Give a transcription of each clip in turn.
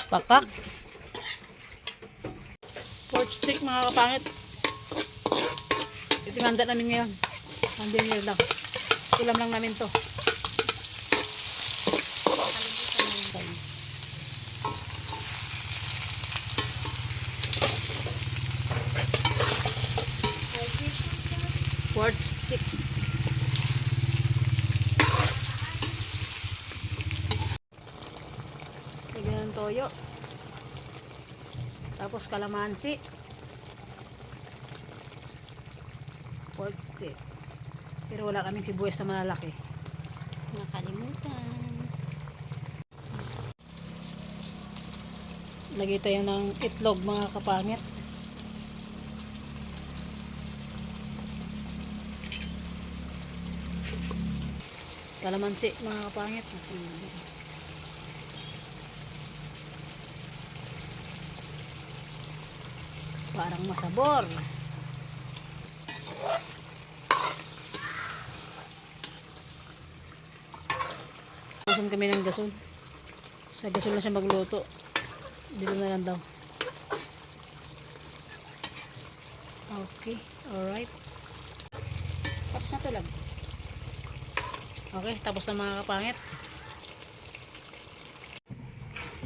Pakak. Pork stick mga kapangit. Ito yung handa namin ngayon. Hindi lang. Ulam lang namin to. Pork stick. Lagyan ng toyo. Tapos kalamansi. Pork stick. Pero wala kaming sibuyas na malalaki. Nakalimutan. Lagay tayo ng itlog mga kapangit. Kalamansi mga kapangit. Parang masabor. Gason kami ng gason. Sa gason na siya magluto. Dito na lang daw. Okay. Alright. Tapos na to lang. Okay. Tapos na mga kapangit.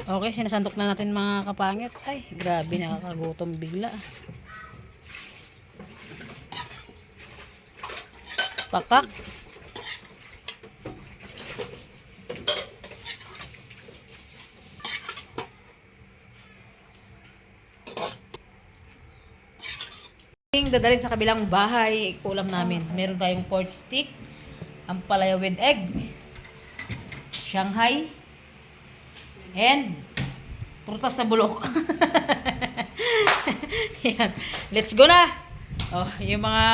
Okay. Sinasandok na natin mga kapangit. Ay, grabe. Nakakagutom bigla. Pakak. Dadalhin sa kabilang bahay, ulam namin. Meron tayong pork stick, ampalaya with egg, Shanghai, and prutas na bulok. Yan. Let's go na! Oh, yung mga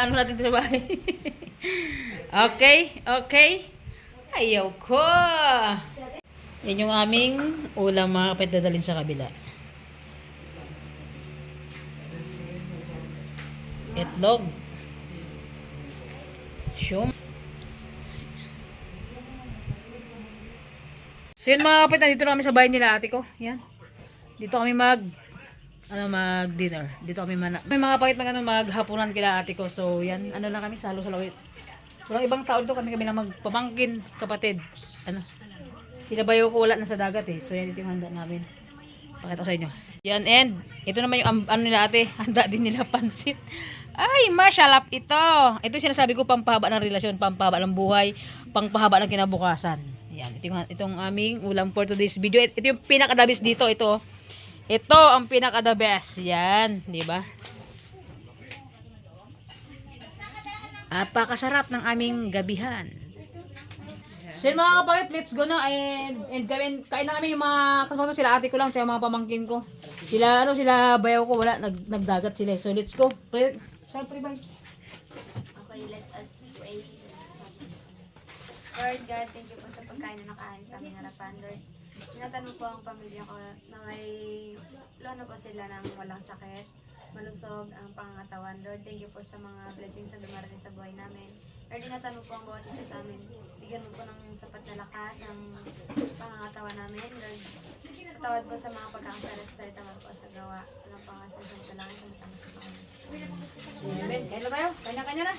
ano natin sa bahay. Okay, okay. Ayaw ko. Yan yung aming ulam mga kapit dadalhin sa kabila. Itlog. Shum. So yun mga kapit, nandito na kami sa bahay nila ate ko. Yan. Dito kami mag-dinner. Dito kami may mga kapit maghapunan kila ate ko. So yan, ano lang kami, salo-salawit. Walang ibang tao dito, kami lang magpamangkin, kapatid. Ano? Sila bayo ko wala na sa dagat eh. So yan, ito yung handa namin. Pakita ko sa inyo. Yan, and ito naman yung ano nila ate, handa din nila pansit. Ay, masyalap ito. Ito sinasabi ko, pampahaba ng relasyon, pampahaba ng buhay, pangpahaba ng kinabukasan. Yan, itong aming ulam for today's video. Ito yung pinaka-the best dito, ito. Ito ang pinaka-the best. Yan, di ba? Apakasarap ng aming gabihan. So yun mga kapatid, let's go na and kain na kami yung mga kasama ko, sila ate ko lang, siya mga pamangkin ko. Sila bayaw ko, wala, nagdagat sila. So let's go. Siyempre ba? Okay, let us pray. Lord God, thank you po sa pagkain na nakain sa aming harapan. Lord, tinatanong po ang pamilya ko na may lono po sila ng walang sakit, malusog ang pangangatawan. Lord, thank you po sa mga blessings na dumarating sa buhay namin. Lord, tinatanong po ang bawat isa sa amin. Bigyan mo po ng sapat na lakas ng pangangatawan namin. Lord, tawad po sa mga pagkakasalit-salit naman po sa gawa ng pangasalit sa langit ng tamas sa Panginoon. Amen. Kain na tayo. Kanya-kanya na.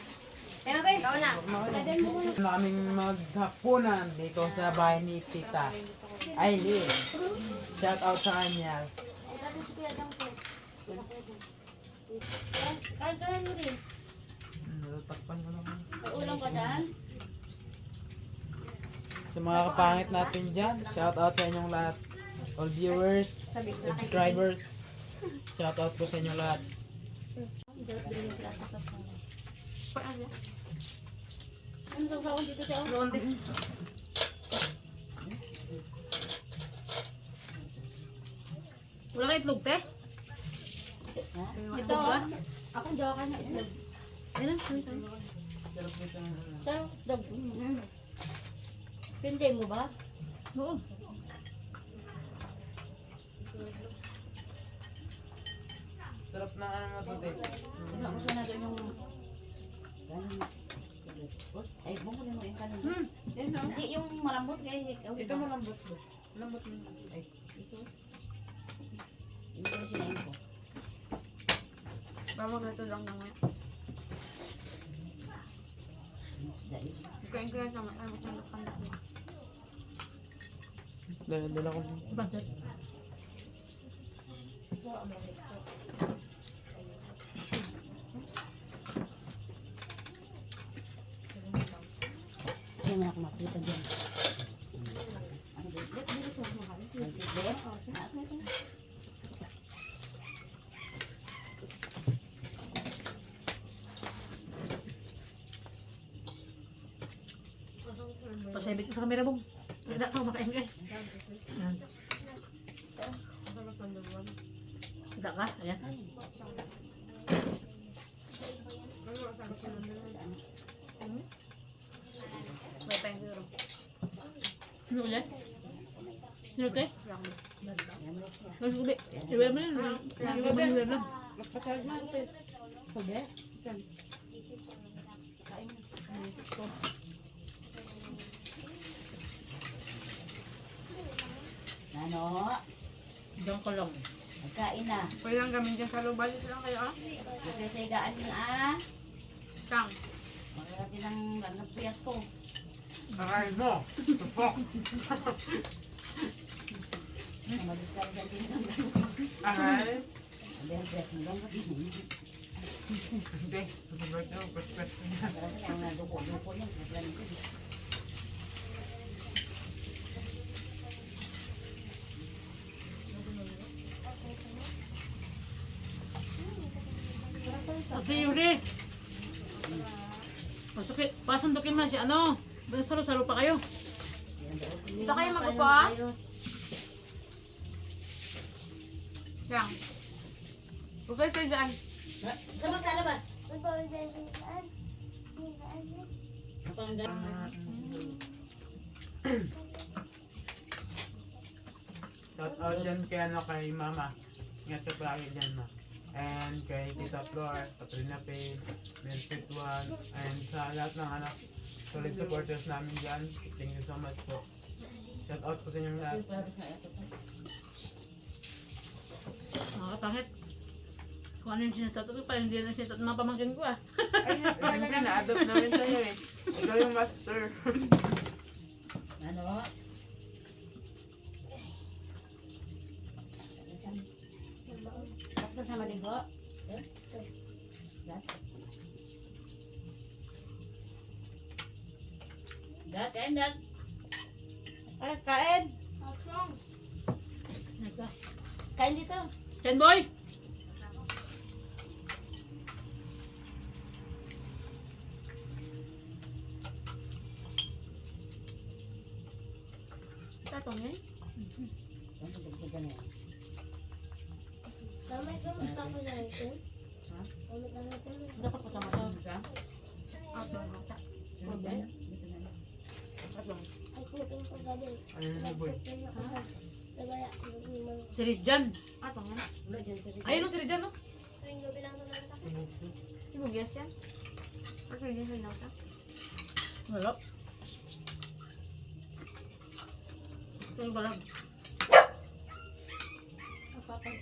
Kain na tayo. Ikaw na. Naming maghapunan dito sa bahay ni Tita Aileen. Shout out sa kanya. Kaya mo rin. Takpan ko naman. Ulang ka dyan? Sa mga kapangit natin dyan, shout out sa inyong lahat. All viewers, subscribers, shout out po sa inyong lahat. Ano sa ako dito siya? Wala kayo itlog, te? Ito. Ako jawa ka na itlog. Ayun, Sarap dog. Pindi mo ba? oo. Sarap na ano to, te. Gusto na doon yung... Ay, bumuli mo yung kanin. Hindi, yung malambot. Ito malambot po. Malambot mo. Ay, Ito. Ba magluto lang naman. Kain ko yan sama. Ay, magsalok ka na. Dala ko. Bakit? Hindi mo ako makita dyan. Pasabit ko sa kamera mo. Wala ka makain ka. Yan. Tidak ka? Ayan. May pa yung siguro. Sino ulit? Sino te? Mas kubi. Iwala mo yun. Iwala mo yun. Magpasarap na ito. Kubi? Ano? Diyan ka lang. Magkain na. Pwede lang gamin dyan sa lubal. Ito lang kayo ah. Magkasigaan na ah. Kang. Magkakati ng piyas ko. Kakain mo. Tupok. Mag-discard dyan din ang Aray. Hindi ang piyas mo lang. Hindi. Tupok ito. Pwes-pwes ko yan. Kasi ang duko-duko niya. Kaya ko. Ate Yuri. Pasundukin mo si ano. Salo-salo pa kayo. Dito kayo mag-upo ah. Kang. Okay kayo dyan. Sa magkalabas. Shout out dyan kay ano kay mama. Ingat ka palagi dyan ma. And kay Tita Flor, Katrina Pay, Melfit One, and sa lahat ng anak solid supporters namin dyan. Thank you so much po. Shout out po sa inyong lahat. Nakakapangit. Kung ano yung sinasatot ko, parang hindi na sinasatot mga pamangkin ko ah. Ay, siyempre na-adopt namin sa'yo eh. Ikaw yung master. Ano? Tapos sa maligo. Kain, dat. Ay, kain. Kain dito. Ken boy! Tatong yan. Dapat kasama to. Atong. Atong. Ayun na boy. Si Ridjan. Atong yan. Ayun o si Ridjan no? Sibugyan yan. Kasi yun sa nasa. Wala. Ito yung balag. Okay.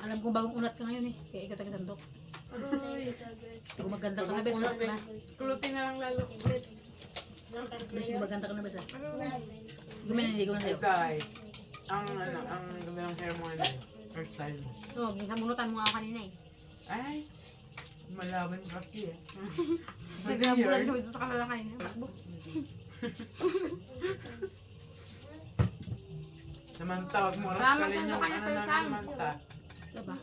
Alam kong bagong unat ka ngayon eh. Kaya ikaw taga-sandok. Kung maganda ka na bes. Kulutin na lang lalo. Bes, kung maganda ka na bes ah. Guminaligo na Hey sa'yo. guys, ang ganda ng hair mo ngayon. Hairstyle mo. Oo, ginabunutan mo nga ako kanina eh. Ay, malaban kasi eh. Nagkabulan kami dito sa kanila kanina. Samantha, wag mo Salamat raskalin sa yung kanya ano sa ng isang. Samantha. Diba?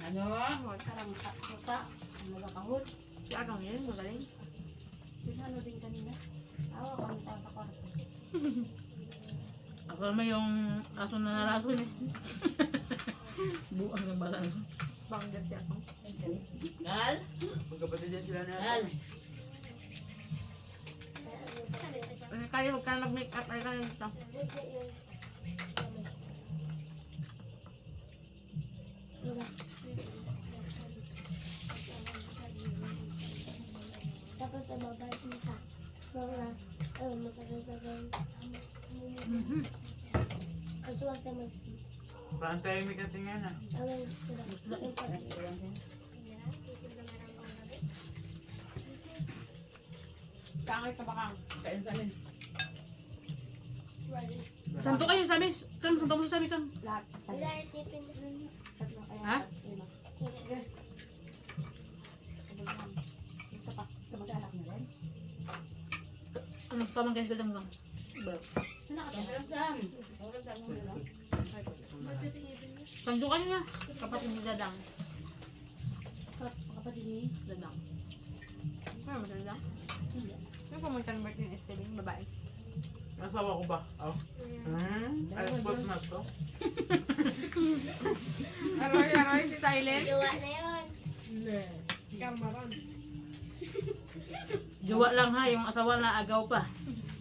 Ano? Karang kata. Ano ba kahot? Si Atong yan, magaling. Ano din kanina? Awa ko ang tawag sa kwarto. Ako naman yung aso na narason eh. Buang ng bala. Banggat si Atong. Gal? Magkapatid yan sila na. Gal? Kayo, huwag ka na mag-make up. Ay ka na dito. Aswang naman. Parang tayo may katingan ah. Awang sila. Yung pala. Kangay ka ba kang? Kain sa amin. Santo kayo sa amin. Santo mo sa amin. Lahat. Wala, tipin na lang. Tatlo. Kaya Ha? lima. Ito pa. Ito mag-alak na rin. Ano pamangkin ko lang. Nakatira sa amin. Huwag sa amin nila. Santo kayo na. Kapatid ni Dadang. Kapatid ni Dadang. Ano mo sila? Hindi. Ano pumunta ng birthday ni Esteling? Babae. Nasawa ko ba? Oh. Airport na to. Aroy, si Tyler. Gawa na yun. Jowa lang ha. Yung asawa na agaw pa.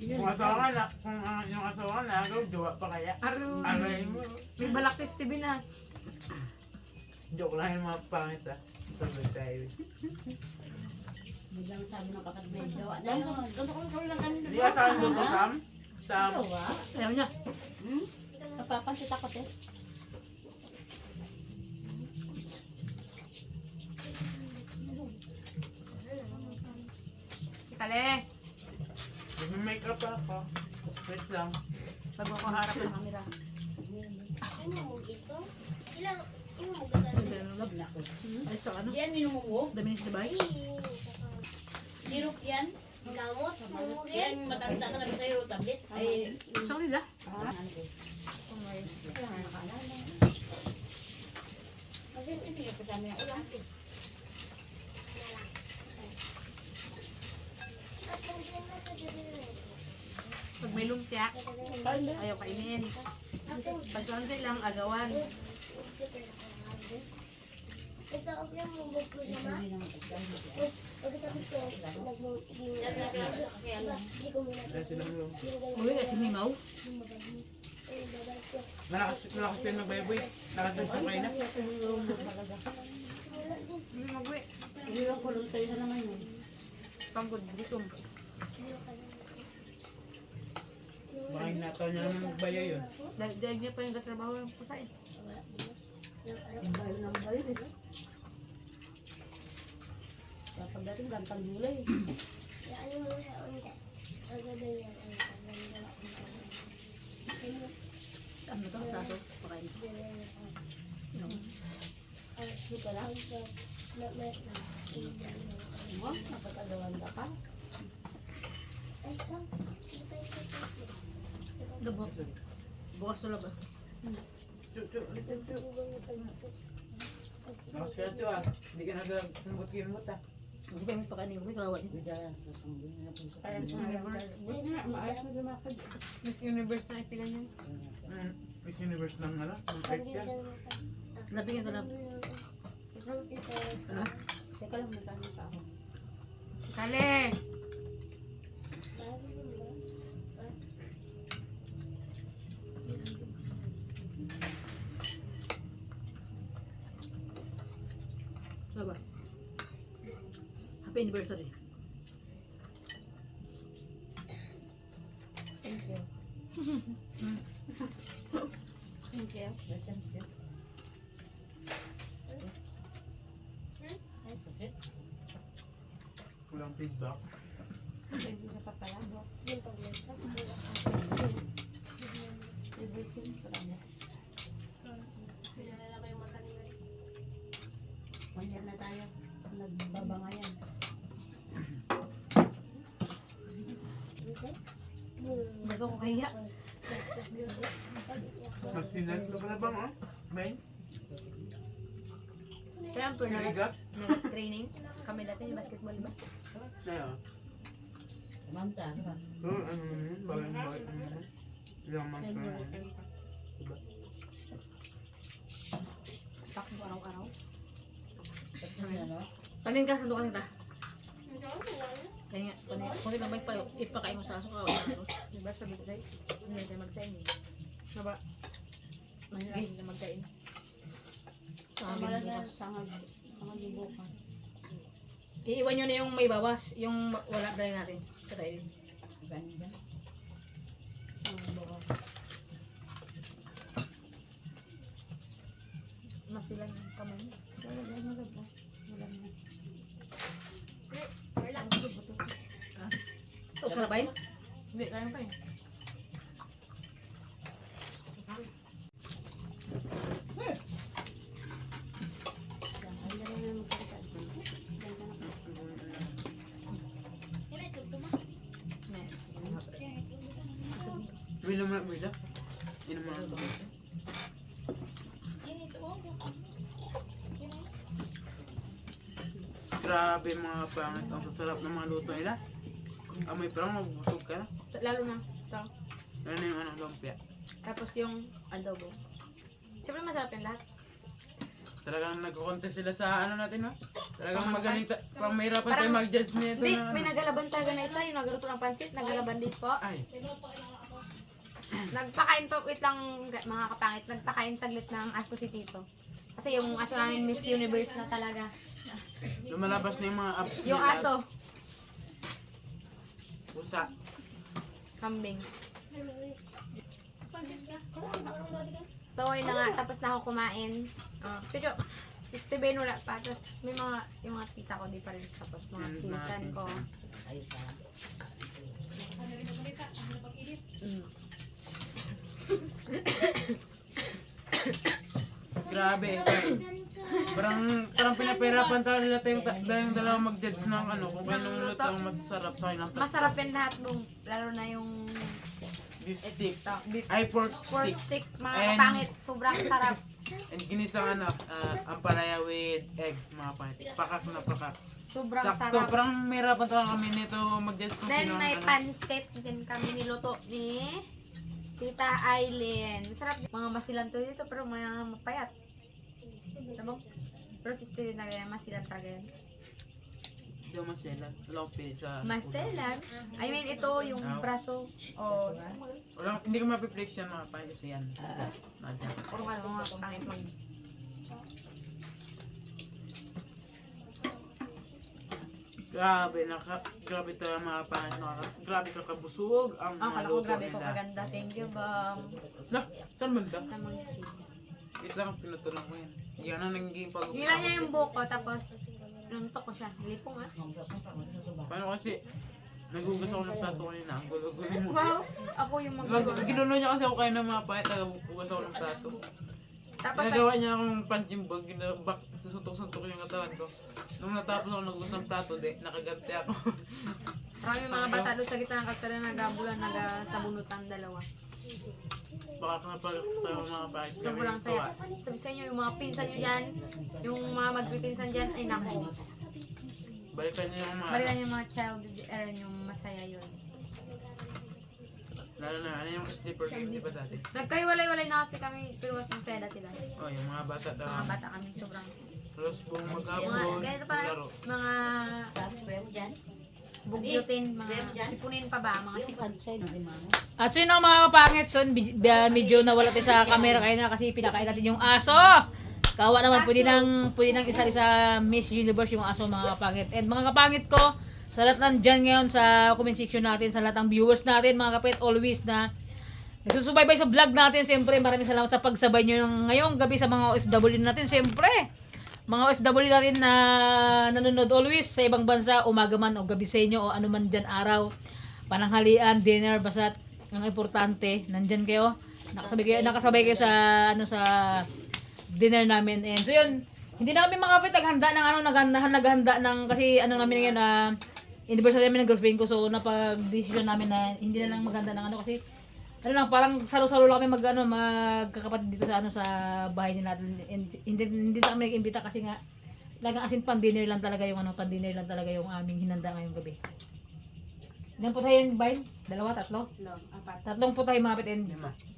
Kung asawa na, kung yung asawa na, agaw, jowa pa kaya. Aray mo. May balak si Steven ha. Joke lang yung mga pangit ah. Sabi tayo. Biglang sabi ng kapatid na yung jowa na yun. Ganto lang kami. Hindi ka saan doon ko, Sam? Sam. Jowa? Ayaw niya. Napapansit ako, te. Kale, Mag-make up ako. Wait lang. pag mo ko harap ng camera. Ano mo ito? Ilang, imo mo gagawin. Ay, sa ano? Yan, minumubo. Dami ni sabay. Sirok yan. Gamot, mumugin. Yan, matanda ka na ba sa'yo, tablet? Ay, Gusto ko nila. Kasi hindi ko sa amin. Ulang. Pag may lumpia, ayaw kainin. Pag konti lang, agawan. Ito, okay lang mo ko naman. Pagkatapos ko, hindi ko muna. Dahil silang yung... Uy, kasi Mimaw. Malakas pa yung magbayboy. Nakasunod kayo na. Hindi mag-uwi. Ilang kulong sa'yo na naman yun. Panggod, gutom. Baka hinataw niya naman magbayo yun. Dahil niya pa yung katrabaho yung pusain. Ang bayo ng bayo, di ba? Pagdating gantang gulay. Ano mo sa unta? Pagkatapos yan, Ano to? Saso. Pakain. Hindi ka lang. Mo, napatagawan ka pa. Dabo. Bukas sa labas. Chu. Lakas ka chu ah. Hindi ka nagkimot ah. Hindi kami pakain. Uy, kawawa niya. Kaya hindi nga, maayos na dumakad. Miss Universe na ipilan yan. Miss Universe lang ano? Ang picture. Lapigin sa lab. Teka lang, magkano pa ako. Kale! Laba. Happy anniversary. Thank you. Thank you. Walang feedback. Thank you sa papalabo. Everything, salamat. Manyan na tayo. Nagbabangayan. Bago ko kaya. Mas sinat ka pala bang oh? Main? Kaya ang pernal Kinigas? training. Kami dati yung basketball ba? Kaya. Manta, diba? Ano naman? Bagay ano naman? Ilang months na naman. Diba? Takbo araw-araw. Ano? Kanin ka, sando kanin ta. Kaya nga, kung lang may ipakain mo sa aso ka. Diba sabi ko sa'yo? Hindi tayo magkain. Diba? Mahirap na magkain. Kamala na sangag bukas. Iiwan nyo na yung may bawas. Yung wala dali natin. Katayin. Ganyan. Bukas. Bay? Hindi, kaya pa eh. Bila mo na, bila. Inom mo na ito. Grabe mga pangit. Ang sasarap ng mga luto nila. Amoy pa lang, magbusog ka na. Lalo na. So, Ano na yung anong lumpia. tapos yung adobo. Siyempre masarap yung lahat. Talagang nag-contest sila sa ano natin, no? Talagang magaling, parang mahirapan tayo Parang- mag-judge nito Hindi, na may ano. nagalaban talaga na ito. Yung nagluto ng pansit, nagalaban din po. Ay, Nagpakain pa, wait lang mga kapangit, nagpakain saglit ng aso si Tito. Kasi yung aso namin Miss Universe na talaga. lumalabas na yung mga abs Yung nila. aso, Pusa. kambing. So, yun na nga, tapos na ako kumain. Chucho, si Steven wala pa. Tapos may mga, yung mga tita ko di pa rin tapos mga Yung mga pinsan ko. Mm. Grabe. Parang pinapahirapan tayo nila tayong dalawa mag-judge ng ano, kung anong luto ang masasarap sa kanilang tatlo. Masarap yung lahat nung, lalo na yung Beef stick. beef Ay, pork pork stick. stick, mga And- kapangit. Sobrang sarap. And ginisang ano, ampalaya with egg, mga pangit. Pakak na pakak. Sobrang Sakto, sarap. parang mahirapan talaga kami nito mag-judge kung Then sino ang may ano. pansit din kami niluto ni Tita Aileen. Sarap. Mga masilan to dito pero mga mapayat. Sabong? Pero si Steven na ganyan, masilan talaga yan. Hindi ako masyalan. Wala akong pili sa... Masilan? I mean, ito yung braso. O, Hindi ko mapiplex yan mga pangit kasi yan. Nadyan. puro ka mga pangit mag... Grabe, grabe tayo mga pangit. Grabe kakabusog ang Ang mga kala ko luto grabe ko nila. kaganda. Thank you, bang. Lah, saan man ka? Namang Ito lang ang pinatulang ko yan. Yan ang naging pag- Hila niya yung buhok ko, tapos nantok ko siya. Lipong ah. Paano kasi, nagugas ako ng plato kanina. Ang gulo-gulo mo. Wow! Ako yung mag- Ginulo niya kasi ako kayo ng mga pangit. Nagugas ako ng plato. Tapos, Ginagawa niya akong punching bag. Susuntok-suntok yung katawan ko. Nung natapos ako nagugas ng plato, nakaganti ako. marami mga bata doon sa gitna ng kalsada nagabulan, nagasabunutan dalawa. Baka kapag tayo mga pangit kami. Sobrang saya. Sabi sa inyo, yung mga pinsan nyo dyan, yung mga magpipinsan dyan, ay nako. Balikan niyo yung mga... Balikan yung mga child era yung masaya yun. Lalo na, ano yung sleeper game, di ba dati? Nagkahiwalay-walay na kasi kami, pero mas masaya dati lang. Oh, yung mga bata daw. Mga bata kami, sobrang. Halos buong Mga, maghapon, ganito pa, maglaro. mga bugyutin, mga sipunin pa ba, mga sipon. At so yun ang mga kapangit, son, medyo nawala tayo sa camera kayo na kasi pinakain natin yung aso. Kawa naman, pwede nang isa-isa Miss Universe yung aso mga kapangit. And mga kapangit ko, sa lahat ng dyan ngayon sa comment section natin, sa lahat ng viewers natin, mga kapit, always na nagsusubaybay sa vlog natin. Siyempre, maraming salamat sa pagsabay nyo ng ngayong gabi sa mga OFW natin. Siyempre, mga OFW natin na nanonood always sa ibang bansa, umaga man o gabi sa inyo o ano man dyan araw, pananghalian, dinner, basta ang importante, nandyan kayo, nakasabay kayo sa ano sa dinner namin. And so yun, hindi na kami makapit naghanda ng ano, naghanda ng kasi ano namin ngayon anniversary namin ng girlfriend ko, so napag-decision namin na hindi na lang maghanda ng ano kasi ano lang, parang salo-salo lang kami magkakapatid dito sa ano sa bahay din natin. And hindi na kami nag-imbita kasi nga lagang asin pan-dinner lang talaga yung ano, pan-dinner lang talaga yung aming hinanda ngayong gabi. Ilan po tayo yung bahay? Dalawa, tatlo? Tatlong po tayo mapit and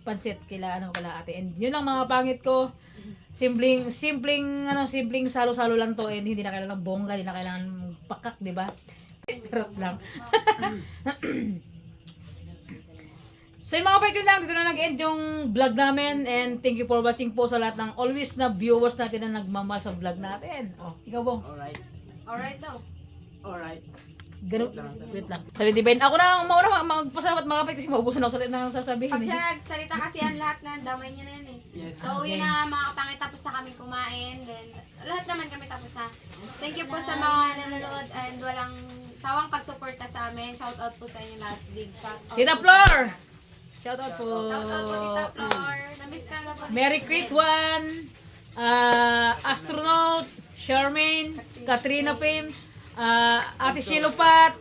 pansit kila ate. And yun lang mga pangit ko. Simpleng salo-salo lang to, and hindi na kailangan bongga, hindi na kailangan pakak, di ba? Sarap lang. So yung mga pwede lang, dito na nag-end yung vlog namin, and thank you for watching po sa lahat ng always na viewers natin na nagmamahal sa vlog natin. Oh, ikaw Bong. Alright. Alright daw. Alright. Ganun, wait lang. Sabi di Ben, ako na ang mauna magpasalamat mga kapit kasi maubusan ako sa nang sasabihin. Pag siya nagsalita kasi yan lahat na damay niya na yan eh. Yes. So yun na nga mga kapangit, tapos na kami kumain. Then lahat naman kami tapos na. Thank you po sa mga nanonood and walang sawang pagsuporta sa amin. Shout out po sa inyo lahat. Big shout out. Tita po. Flor! Shout out po. Shout out po Tita Flor. Namiss ka na po. Mary Creek One, Astronaut, Charmaine, Katrina Pim, Ate Shilopat,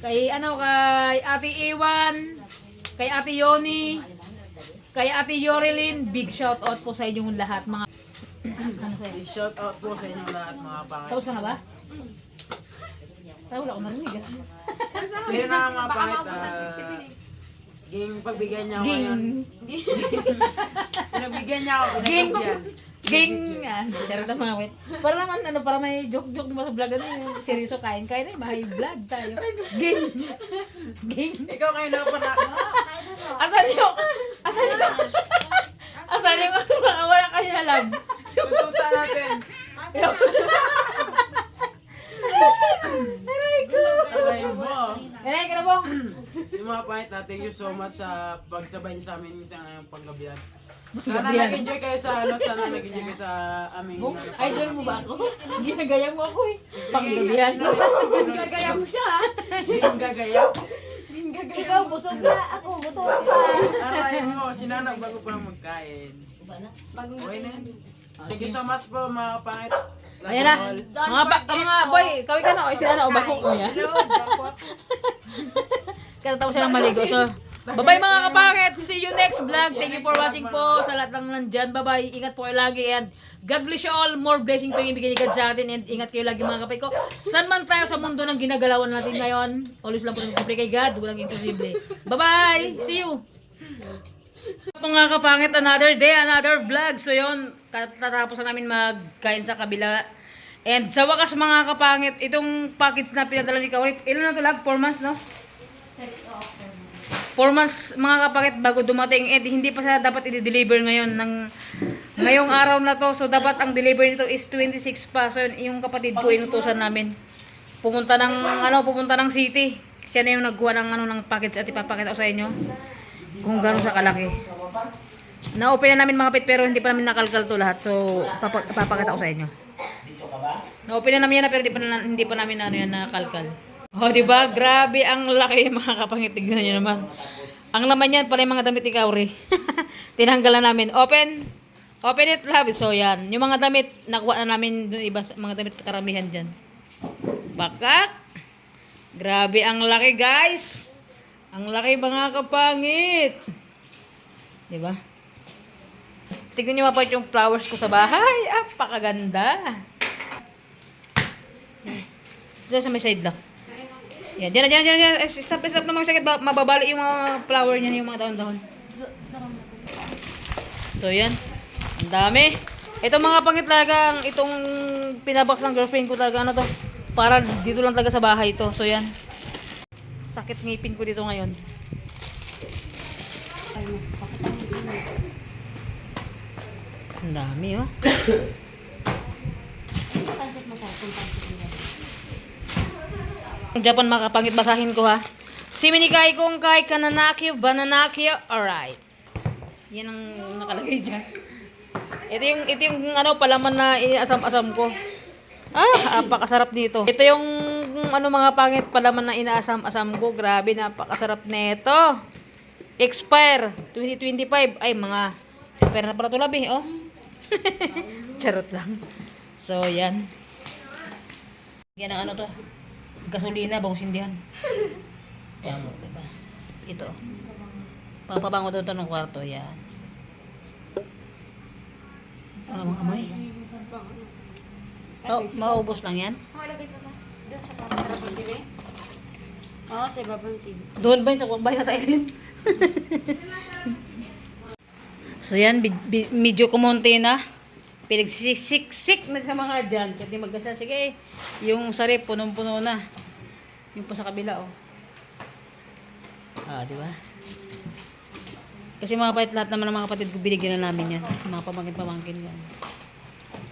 kay Ate Iwan, kay Ate Yoni, kay Ate Yorilyn. Big shout out po sa inyong lahat mga ano sa'yo? I-shout out po sa inyo lahat mga pangit. Tapos ka na ba? Wala ko narinig. Sino na mga Baka pangit? maubusan si Stephen eh. Ging pagbigyan niya ako ngayon. Ging. Pinagbigyan niya ako. Ging. Pinagbigyan. Ging! Charot ang mga wait. Para naman, para may joke-joke diba sa vlog, seryoso, kain-kain na, may vlog tayo. Ging! Ging! Ikaw kayo na para. Asan yung, wala kayo alam. Tutusan natin. Aray mo. Aray ka na po. Yung mga pangit na, thank you so much sa pagsabay niyo sa amin sa ngayong panggabihan. Sana Panggabihan. nag-enjoy kayo sa sana nag-enjoy kayo sa aming Idol mo ba ako? Ginagaya mo ako eh. Panggabihan. Gagaya mo siya ha. Hindi yung gagayaw. Ikaw, busog na. Ako, busog pa. Aray mo, sinanag bago pa magkain. Okay na yun. Thank you so much po mga pangit. Love Ayan you na. all. Mga boy, kawin ka na. O, sila na. O, bako ko yan. Hello, bako. Katatawa siya ng maligo. So, bye-bye mga kapangit. See you next vlog. Thank you for watching po. Sa lahat ng nandyan. Bye-bye. Ingat po kayo lagi. And God bless you all. More blessing to yung ibigay ni God sa atin. And ingat kayo lagi mga kapay ko. Saan man tayo sa mundo ng ginagalawan natin ngayon. Always lang po nagpapray kay God. Walang imposible. Bye-bye. See you. Mga kapangit, another day, another vlog. So yun, tatapos na namin magkain sa kabila. And sa wakas mga kapangit, itong package na pinadala ni Kauri, ilan na ito lag? 4 months, no? 4 months mga kapangit bago dumating. And hindi pa siya dapat i-deliver ngayon ngayong araw na to. So dapat ang deliver nito is 26 pa. So yun, yung kapatid ko inutusan namin. Pumunta ng city. Siya na yung nagkuha ng package at ipapakita ko sa inyo kung gano'n sa kalaki. Na-open na namin mga pet pero hindi pa namin nakalkal to lahat. So papakita ko sa inyo. Na-open na namin yan pero hindi pa namin yan nakalkal. Oh, di ba? Grabe ang laki mga kapangit. Tignan niyo naman. Ang laman yan pala yung mga damit ni Kauri. Tinanggalan namin. Open it, love. So yan. Yung mga damit nakuha na namin dun iba mga damit karamihan diyan. Bakak. Grabe ang laki, guys. Ang laki mga kapangit. Di ba? Tignan niyo mapait yung flowers ko sa bahay. Apakaganda. Sa may side lang. Yan, diyan. Stop na mga sakit. Mababali yung mga flower niya, yung mga dahon-dahon. So, yan. Ang dami. Ito mga pangit talaga, itong pinabox ng girlfriend ko talaga, ano to. Para dito lang talaga sa bahay to. So, yan. Sakit ngipin ko dito ngayon. Ang dami, oh. Japan makapangit basahin ko ha. Siminikai kong kai kananakyo bananakyo. Alright. Yan ang nakalagay dyan. Ito yung palaman na inaasam-asam ko. Napakasarap nito. Ito yung mga pangit palaman na inaasam-asam ko. Grabe, napakasarap nito. Expire 2025. Ay, mga expire na pala ito labi, oh. Charot lang. So, yan. Yan ang to. Gasolina, bagong sindihan. Yan mo, diba? Ito. Papabango ito ng kwarto, yan. Ano mga amoy? Oh, maubos lang yan? Malagay ko na. Doon sa parang TV. Oo, sa ibabang TV. Doon ba yun sa bahay na tayo din? So yan, medyo kumonti na. Pinagsisiksik na sa mga dyan. Kasi magkasa, sige yung sarip, punong-puno na. Yung pa sa kabila, oh. Di ba? Kasi mga kapatid, lahat naman ng mga kapatid ko, binigyan na namin yan. Mga pamangkin yan.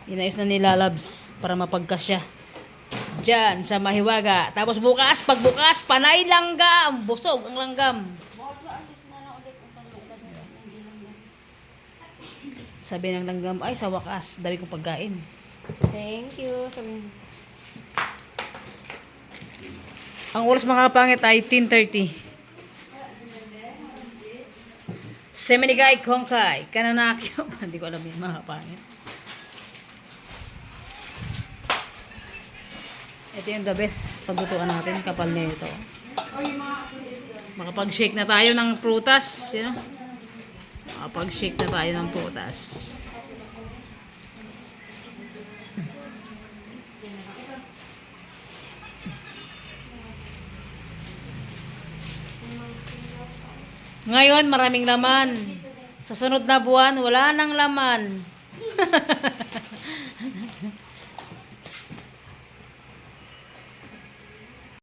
Inayos na nila, labs, para mapagkasya. Diyan, sa Mahiwaga. Tapos pagbukas, panay langgam. Busog ang langgam. Sabi ng langgam, ay sa wakas, dami kong pagkain. Thank you. Sabi Ang oras mga kapangit ay 10:30. Semenigay Kongkai. Kananakyo. Hindi ko alam yun mga kapangit. Ito yung the best paglutuan natin. Kapal na ito. Makapag-shake na tayo ng prutas. You know? Makapag-shake na tayo ng prutas. Ngayon, maraming laman. Sa sunod na buwan, wala nang laman.